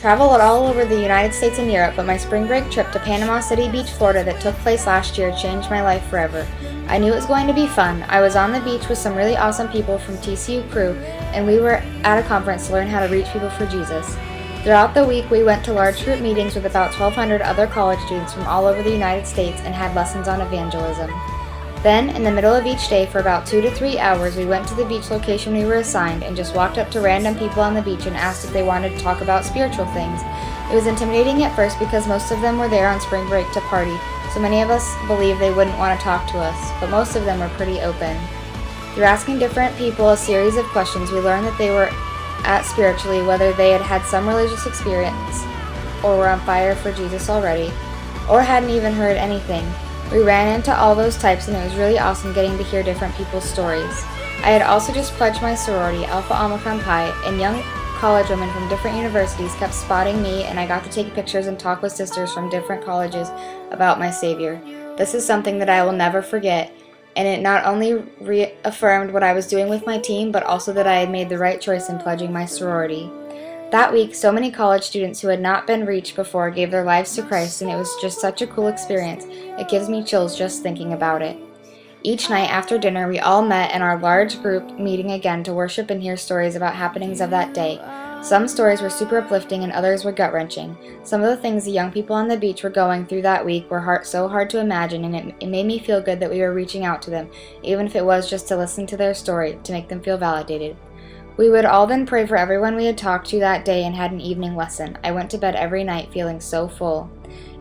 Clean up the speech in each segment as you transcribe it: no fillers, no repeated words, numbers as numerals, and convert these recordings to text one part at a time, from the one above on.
Traveled all over the United States and Europe, but my spring break trip to Panama City Beach, Florida that took place last year changed my life forever. I knew it was going to be fun. I was on the beach with some really awesome people from TCU Crew, and we were at a conference to learn how to reach people for Jesus. Throughout the week, we went to large group meetings with about 1,200 other college students from all over the United States and had lessons on evangelism. Then, in the middle of each day for about 2 to 3 hours, we went to the beach location we were assigned and just walked up to random people on the beach and asked if they wanted to talk about spiritual things. It was intimidating at first because most of them were there on spring break to party, so many of us believed they wouldn't want to talk to us, but most of them were pretty open. Through asking different people a series of questions, we learned that they were at spiritually, whether they had had some religious experience or were on fire for Jesus already, or hadn't even heard anything. We ran into all those types, and it was really awesome getting to hear different people's stories. I had also just pledged my sorority, Alpha Omicron Pi, and young college women from different universities kept spotting me, and I got to take pictures and talk with sisters from different colleges about my Savior. This is something that I will never forget, and it not only reaffirmed what I was doing with my team, but also that I had made the right choice in pledging my sorority. That week, so many college students who had not been reached before gave their lives to Christ, and it was just such a cool experience. It gives me chills just thinking about it. Each night after dinner, we all met in our large group meeting again to worship and hear stories about happenings of that day. Some stories were super uplifting and others were gut-wrenching. Some of the things the young people on the beach were going through that week were so hard to imagine, and it made me feel good that we were reaching out to them, even if it was just to listen to their story, to make them feel validated. We would all then pray for everyone we had talked to that day and had an evening lesson. I went to bed every night feeling so full.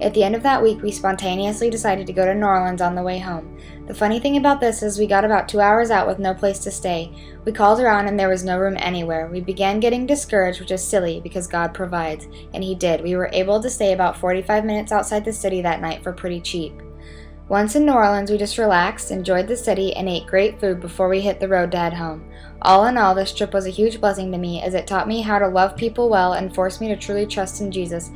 At the end of that week, we spontaneously decided to go to New Orleans on the way home. The funny thing about this is we got about 2 hours out with no place to stay. We called around and there was no room anywhere. We began getting discouraged, which is silly because God provides, and He did. We were able to stay about 45 minutes outside the city that night for pretty cheap. Once in New Orleans, we just relaxed, enjoyed the city, and ate great food before we hit the road to head home. All in all, this trip was a huge blessing to me as it taught me how to love people well and forced me to truly trust in Jesus